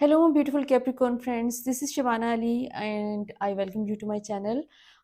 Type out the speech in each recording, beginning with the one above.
Hello, beautiful Capricorn friends. This is Shabana Ali and I welcome you to my channel.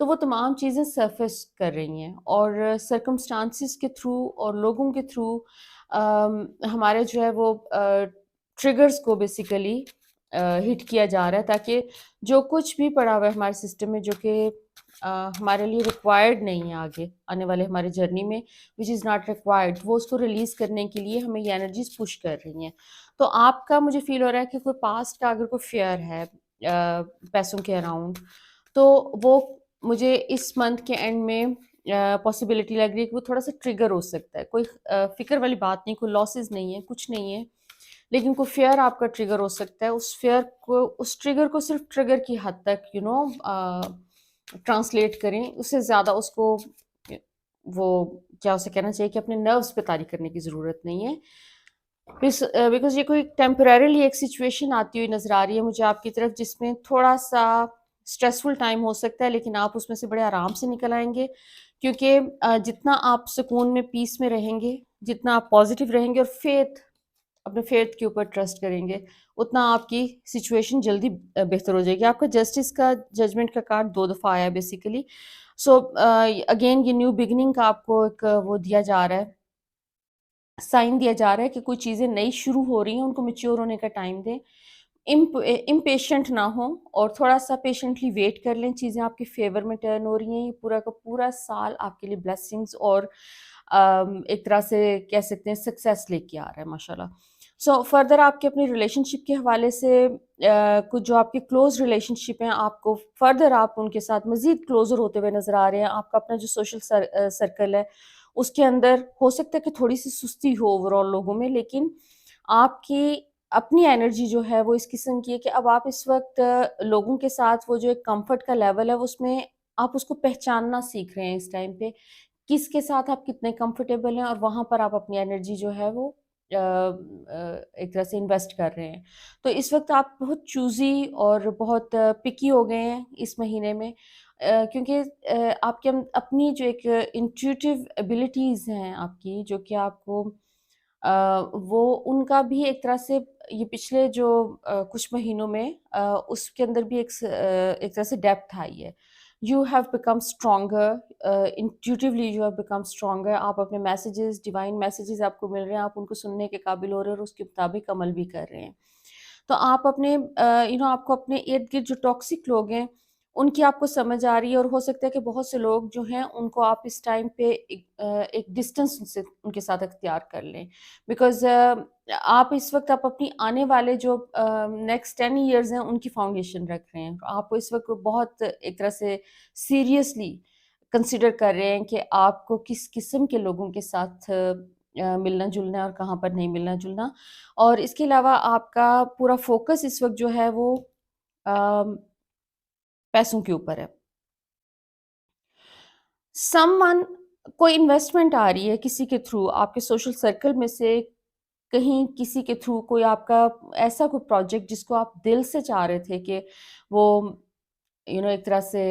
تو وہ تمام چیزیں surface کر رہی ہیں، اور سرکمسٹانسز کے تھرو اور لوگوں کے تھرو ہمارے جو ہے وہ ٹریگرز کو بیسیکلی ہٹ کیا جا رہا ہے، تاکہ جو کچھ بھی پڑا ہوا ہے ہمارے سسٹم میں جو کہ ہمارے لیے ریکوائرڈ نہیں ہے آگے آنے والے ہمارے جرنی میں، وچ از ناٹ ریکوائرڈ، وہ اس کو ریلیز کرنے کے لیے ہمیں یہ انرجیز پش کر رہی ہیں. تو آپ کا مجھے فیل ہو رہا ہے کہ کوئی پاسٹ کا اگر کوئی فیئر ہے پیسوں کے اراؤنڈ، تو وہ مجھے اس منتھ کے اینڈ میں پاسبلٹی لگ رہی ہے کہ وہ تھوڑا سا ٹریگر ہو سکتا ہے. کوئی فکر والی بات نہیں، کوئی لاسز نہیں ہے، کچھ نہیں ہے، لیکن کوئی فیئر آپ کا ٹریگر ہو سکتا ہے. اس فیئر کو، اس ٹریگر کو صرف ٹریگر کی حد تک ٹرانسلیٹ کریں، اس سے زیادہ اس کو وہ کیا اسے کہنا چاہیے کہ اپنے نروس پہ طاری کرنے کی ضرورت نہیں ہے. بیکاز یہ کوئی ٹیمپرریلی ایک سچویشن آتی ہوئی نظر آ رہی ہے مجھے آپ کی طرف، جس میں تھوڑا سا اسٹریسفل ٹائم ہو سکتا ہے، لیکن آپ اس میں سے بڑے آرام سے نکل آئیں گے. کیونکہ جتنا آپ سکون میں، پیس میں رہیں گے، جتنا آپ پازیٹیو رہیں گے اور اپنے فیتھ کے اوپر ٹرسٹ کریں گے، اتنا آپ کی سچویشن جلدی بہتر ہو جائے گی. آپ کا جسٹس کا، ججمنٹ کا کارڈ 2 دفعہ آیا بیسیکلی. سو اگین یہ نیو بگننگ کا آپ کو ایک وہ دیا جا رہا ہے، سائن دیا جا رہا ہے کہ کوئی چیزیں نئی شروع ہو رہی ہیں، ان کو میچیور ہونے کا ٹائم دیں، امپیشنٹ نہ ہوں، اور تھوڑا سا پیشنٹلی ویٹ کر لیں. چیزیں آپ کے فیور میں ٹرن ہو رہی ہیں. یہ پورا کا پورا سال آپ کے لیے بلیسنگز اور ایک طرح سے کہہ سکتے ہیں سکسیس لے کے آ رہا ہے ماشاءاللہ. سو فردر آپ کے اپنی ریلیشن شپ کے حوالے سے کچھ جو آپ کے کلوز ریلیشن شپ ہیں، آپ کو فردر آپ ان کے ساتھ مزید کلوزر ہوتے ہوئے نظر آ رہے ہیں. آپ کا اپنا جو سوشل سرکل ہے اس کے اندر ہو سکتا ہے کہ تھوڑی سی سستی ہو اوور آل لوگوں میں، لیکن آپ کی اپنی انرجی جو ہے وہ اس قسم کی ہے کہ اب آپ اس وقت لوگوں کے ساتھ وہ جو ایک کمفرٹ کا لیول ہے اس میں آپ اس کو پہچاننا سیکھ رہے ہیں اس ٹائم پہ، کس کے ساتھ آپ کتنے کمفرٹیبل ہیں، اور وہاں پر آپ اپنی انرجی جو ہے وہ ایک طرح سے انویسٹ کر رہے ہیں. تو اس وقت آپ بہت چوزی اور بہت پکی ہو گئے ہیں اس مہینے میں، کیونکہ آپ کے اپنی جو ایک انٹیوٹیو ایبلٹیز ہیں آپ کی، جو کہ آپ کو وہ ان کا بھی ایک طرح سے یہ پچھلے جو کچھ مہینوں میں اس کے اندر بھی ایک طرح سے ڈیپتھ آئی ہے. You have become stronger intuitively, you have become stronger. آپ اپنے میسیجز، ڈیوائن میسیجز آپ کو مل رہے ہیں، آپ ان کو سننے کے قابل ہو رہے ہیں اور اس کے مطابق عمل بھی کر رہے ہیں. تو آپ اپنے آپ کو اپنے ارد گرد جو ٹاکسک لوگ ہیں ان کی آپ کو سمجھ آ رہی ہے، اور ہو سکتا ہے کہ بہت سے لوگ جو ہیں ان کو آپ اس ٹائم پہ ایک ڈسٹنس سے ان کے ساتھ اختیار کر لیں. بیکاز آپ اس وقت آپ اپنی آنے والے جو نیکسٹ 10 ایئرز ہیں ان کی فاؤنڈیشن رکھ رہے ہیں. آپ اس وقت بہت ایک طرح سے سیریسلی کنسیڈر کر رہے ہیں کہ آپ کو کس قسم کے لوگوں کے ساتھ ملنا جلنا ہے اور کہاں پر نہیں ملنا جلنا. اور اس کے علاوہ آپ کا پورا فوکس اس وقت جو ہے وہ پیسوں کے اوپر ہے. کوئی انویسٹمنٹ آ رہی ہے کسی کے تھرو، آپ کے سوشل سرکل میں سے کہیں کسی کے تھرو کوئی آپ کا ایسا کوئی پروجیکٹ جس کو آپ دل سے چاہ رہے تھے کہ وہ ایک طرح سے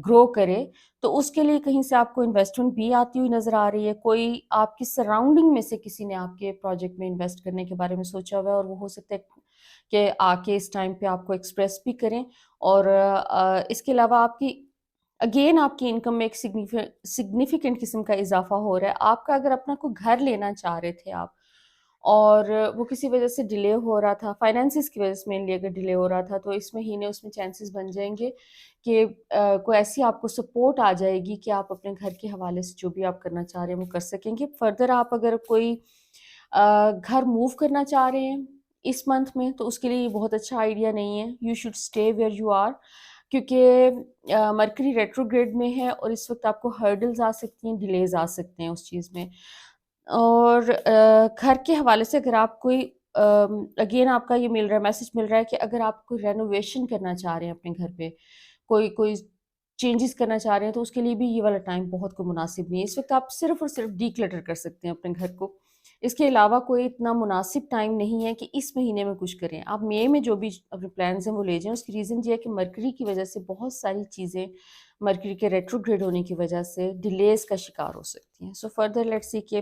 گرو کرے، تو اس کے لیے کہیں سے آپ کو انویسٹمنٹ بھی آتی ہوئی نظر آ رہی ہے. کوئی آپ کی سراؤنڈنگ میں سے کسی نے آپ کے پروجیکٹ میں انویسٹ کرنے کے بارے میں سوچا ہوا ہے، اور وہ ہو سکتا ہے کہ آ کے اس ٹائم پہ آپ کو ایکسپریس بھی کریں. اور اس کے علاوہ آپ کی اگین آپ کی انکم میں ایک سگنیفیکنٹ قسم کا اضافہ ہو رہا ہے. آپ کا اگر اپنا کوئی گھر لینا چاہ رہے تھے آپ، اور وہ کسی وجہ سے ڈیلے ہو رہا تھا، فائنینسز کی وجہ سے مینلی اگر ڈیلے ہو رہا تھا، تو اس مہینے اس میں چانسز بن جائیں گے کہ کوئی ایسی آپ کو سپورٹ آ جائے گی کہ آپ اپنے گھر کے حوالے سے جو بھی آپ کرنا چاہ رہے ہیں وہ کر سکیں گے. فردر آپ اگر کوئی گھر موو کرنا چاہ رہے ہیں اس منتھ میں، تو اس کے لیے یہ بہت اچھا آئیڈیا نہیں ہے. You should stay where you are, کیونکہ مرکری ریٹروگریڈ میں ہے، اور اس وقت آپ کو ہرڈلز آ سکتی ہیں، ڈیلیز آ سکتے ہیں اس چیز میں. اور گھر کے حوالے سے اگر آپ کوئی اگین آپ کا یہ مل رہا ہے، میسج مل رہا ہے کہ اگر آپ کوئی رینوویشن کرنا چاہ رہے ہیں اپنے گھر پہ، کوئی چینجز کرنا چاہ رہے ہیں، تو اس کے لیے بھی یہ والا ٹائم بہت کو مناسب نہیں ہے. اس وقت آپ صرف اور صرف ڈی کلٹر کر سکتے ہیں اپنے گھر کو. اس کے علاوہ کوئی اتنا مناسب ٹائم نہیں ہے کہ اس مہینے میں کچھ کریں. آپ مئی میں جو بھی اپنے پلانز ہیں وہ لے جائیں. اس کی ریزن یہ ہے کہ مرکری کی وجہ سے بہت ساری چیزیں مرکری کے ریٹروگریڈ ہونے کی وجہ سے ڈیلیز کا شکار ہو سکتی ہیں. سو فردر لیٹس سی کہ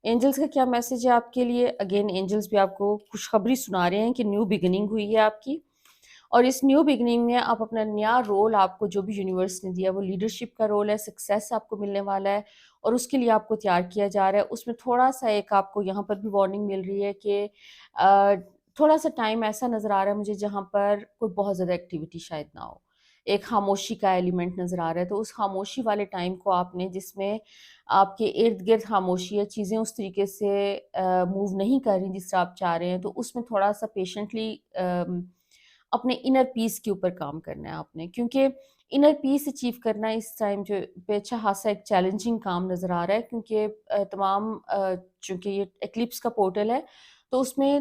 اینجلز کا کیا میسج ہے آپ کے لیے. اگین اینجلز بھی آپ کو خوشخبری سنا رہے ہیں کہ نیو بگننگ ہوئی ہے آپ کی، اور اس نیو بگننگ میں آپ اپنا نیا رول، آپ کو جو بھی یونیورس نے دیا وہ لیڈرشپ کا رول ہے، سکسیس آپ کو ملنے والا ہے اور اس کے لیے آپ کو تیار کیا جا رہا ہے. اس میں تھوڑا سا ایک آپ کو یہاں پر بھی وارننگ مل رہی ہے کہ تھوڑا سا ٹائم ایسا نظر آ رہا ہے مجھے جہاں پر کوئی بہت زیادہ ایکٹیویٹی شاید نہ ہو، ایک خاموشی کا ایلیمنٹ نظر آ رہا ہے. تو اس خاموشی والے ٹائم کو آپ نے، جس میں آپ کے ارد گرد خاموشی ہے، چیزیں اس طریقے سے موو نہیں کر رہی جس طرح آپ چاہ رہے ہیں، تو اس میں تھوڑا سا پیشنٹلی اپنے انر پیس کے اوپر کام کرنا ہے آپ نے، کیونکہ انر پیس اچیو کرنا اس ٹائم جو بے اچھا خاصا ایک چیلنجنگ کام نظر آ رہا ہے، کیونکہ تمام چونکہ یہ ایکلپس کا پورٹل ہے تو اس میں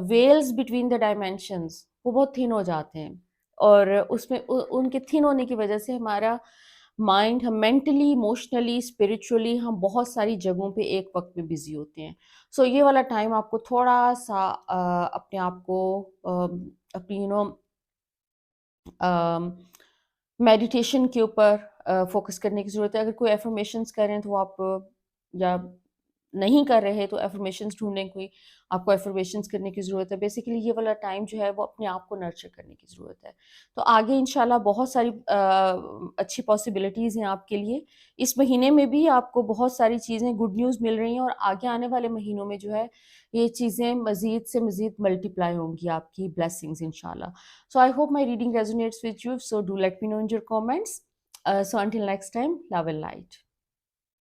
ویلز بٹوین دا ڈائمینشنز وہ بہت تھن ہو جاتے ہیں، اور اس میں ان کے تھن ہونے کی وجہ سے ہمارا مائنڈ، ہم مینٹلی، ایموشنلی، اسپریچولی ہم بہت ساری جگہوں پہ ایک وقت میں بزی ہوتے ہیں. سو یہ والا ٹائم آپ کو تھوڑا سا اپنے آپ کو اپنی میڈیٹیشن کے اوپر فوکس کرنے کی ضرورت ہے. اگر کوئی ایفرمیشنز کر رہے ہیں تو وہ آپ یا نہیں کر رہے تو ایفرمیشنز ڈھونڈیں، کوئی آپ کو ایفرمیشنز کرنے کی ضرورت ہے. بیسیکلی یہ والا ٹائم جو ہے وہ اپنے آپ کو نرچر کرنے کی ضرورت ہے. تو آگے انشاءاللہ بہت ساری اچھی پاسبلٹیز ہیں آپ کے لیے. اس مہینے میں بھی آپ کو بہت ساری چیزیں گڈ نیوز مل رہی ہیں، اور آگے آنے والے مہینوں میں جو ہے یہ چیزیں مزید سے مزید ملٹیپلائی ہوں گی، آپ کی بلیسنگز انشاءاللہ. So I hope my reading resonates with you. So do let me know in your comments. So until next time, love and light.